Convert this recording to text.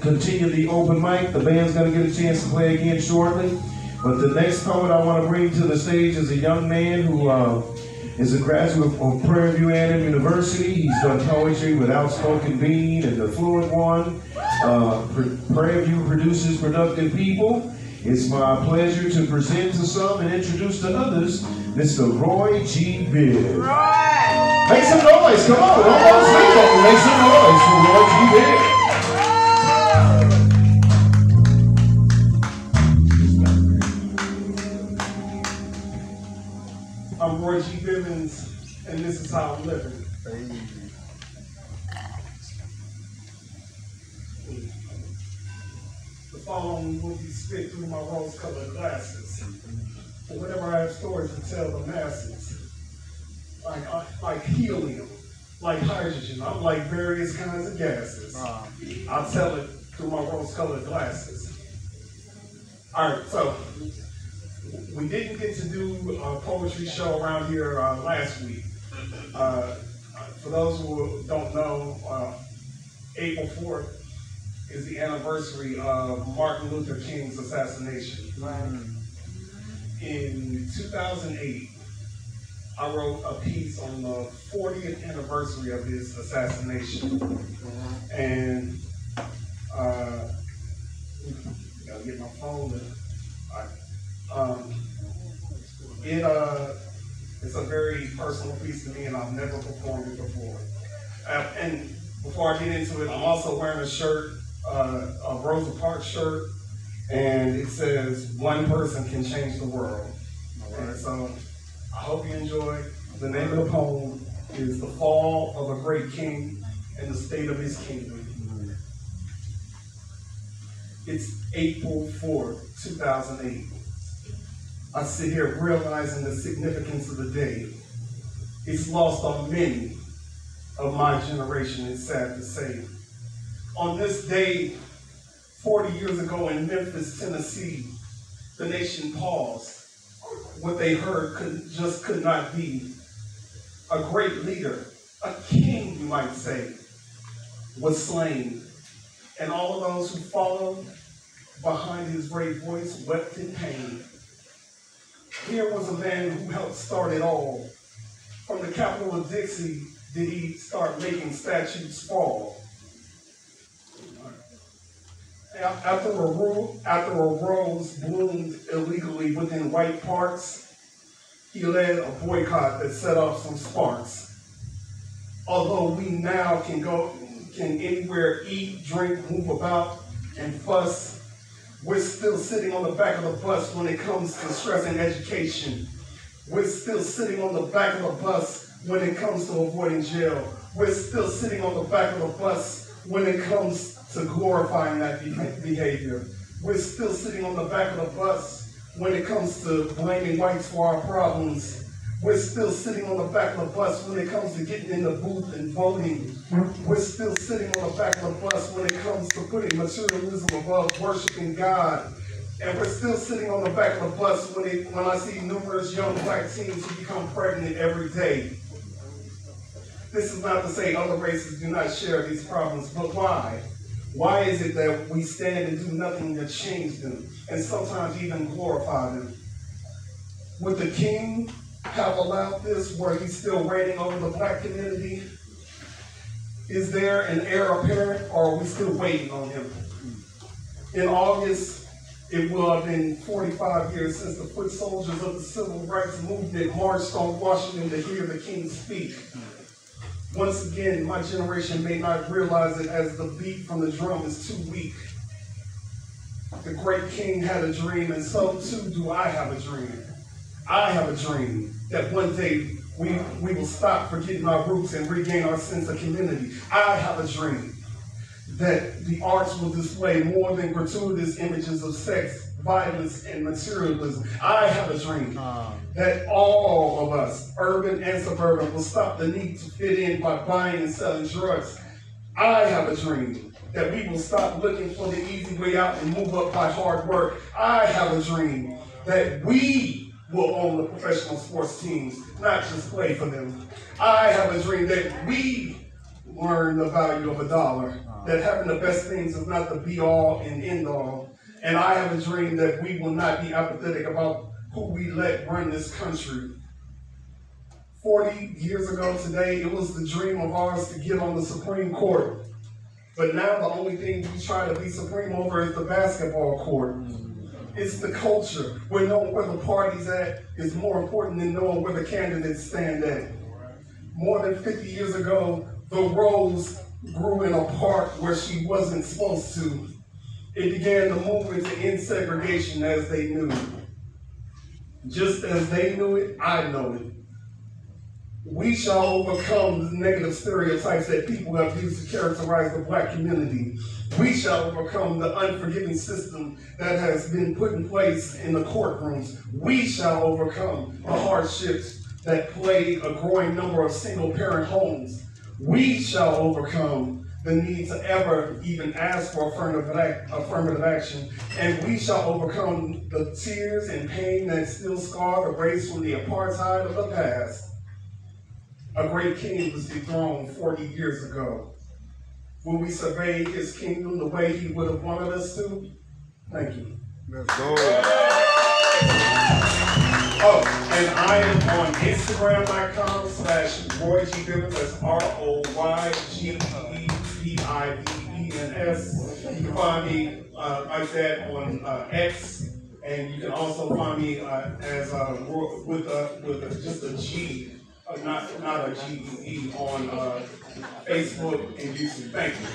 continue the open mic. The band's going to get a chance to play again shortly. But the next poet I want to bring to the stage is a young man who is a graduate of Prairie View A&M University. He's done poetry with Outspoken Bean and The Fluent One. Prairie View produces productive people. It's my pleasure to present to some and introduce to others, Mr. Roy G. Biv. Roy! Make some noise, come on, don't sleep on me. Make some noise for Roy G. Biv. I'm Roy G. Bivens, and this is how I'm living. The following will be spit through my rose-colored glasses. But whenever I have stories to tell the masses, like helium, like hydrogen, I'm like various kinds of gases. I'll tell it through my rose-colored glasses. All right, so we didn't get to do a poetry show around here last week. For those who don't know, April 4th is the anniversary of Martin Luther King's assassination. In 2008, I wrote a piece on the 40th anniversary of his assassination. And gotta get my phone. It's a very personal piece to me, and I've never performed it before. And before I get into it, I'm also wearing a shirt, a Rosa Parks shirt, and it says, "One person can change the world." And so I hope you enjoy. The name of the poem is "The Fall of a Great King and the State of His Kingdom." It's April 4th, 2008. I sit here realizing the significance of the day. It's lost on many of my generation, it's sad to say. On this day, 40 years ago in Memphis, Tennessee, the nation paused. What they heard could not be. A great leader, a king, you might say, was slain. And all of those who followed behind his great voice wept in pain. Here was a man who helped start it all. From the capital of Dixie, did he start making statues fall. After a rose bloomed illegally within white parks, he led a boycott that set off some sparks. Although we now can anywhere eat, drink, move about, and fuss, we're still sitting on the back of the bus when it comes to stressing education. We're still sitting on the back of the bus when it comes to avoiding jail. We're still sitting on the back of the bus when it comes to glorifying that behavior. We're still sitting on the back of the bus when it comes to blaming whites for our problems. We're still sitting on the back of the bus when it comes to getting in the booth and voting. We're still sitting on the back of the bus when it comes to putting materialism above worshiping God. And we're still sitting on the back of the bus when I see numerous young black teens who become pregnant every day. This is not to say other races do not share these problems, but why? Why is it that we stand and do nothing to change them, and sometimes even glorify them? Would the king have allowed this where he's still reigning over the black community? Is there an heir apparent, or are we still waiting on him? In August, it will have been 45 years since the foot soldiers of the civil rights movement marched on Washington to hear the king speak. Once again, my generation may not realize it as the beat from the drum is too weak. The great king had a dream, and so too do I have a dream. I have a dream that one day we will stop forgetting our roots and regain our sense of community. I have a dream that the arts will display more than gratuitous images of sex, violence, and materialism. I have a dream that all of us, urban and suburban, will stop the need to fit in by buying and selling drugs. I have a dream that we will stop looking for the easy way out and move up by hard work. I have a dream that we will own the professional sports teams, not just play for them. I have a dream that we learn the value of $1. that having the best things is not the be all and end all. And I have a dream that we will not be apathetic about who we let run this country. 40 years ago today, it was the dream of ours to get on the Supreme Court. But now the only thing we try to be supreme over is the basketball court. It's the culture, where knowing where the party's at is more important than knowing where the candidates stand at. More than 50 years ago, the rose grew in a park where she wasn't supposed to. It began the movement to end segregation as they knew it. Just as they knew it, I know it. We shall overcome the negative stereotypes that people have used to characterize the Black community. We shall overcome the unforgiving system that has been put in place in the courtrooms. We shall overcome the hardships that plague a growing number of single-parent homes. We shall overcome the need to ever even ask for affirmative action. And we shall overcome the tears and pain that still scar the race from the apartheid of the past. A great king was dethroned 40 years ago. Will we survey his kingdom the way he would have wanted us to? Thank you. Let's go. Oh, and I am on Instagram.com/Roy G. Bivens. That's ROYGEEPIVENS. You can find me like that on X, and you can also find me as with just a G. Not a GEE on Facebook and YouTube. Thank you.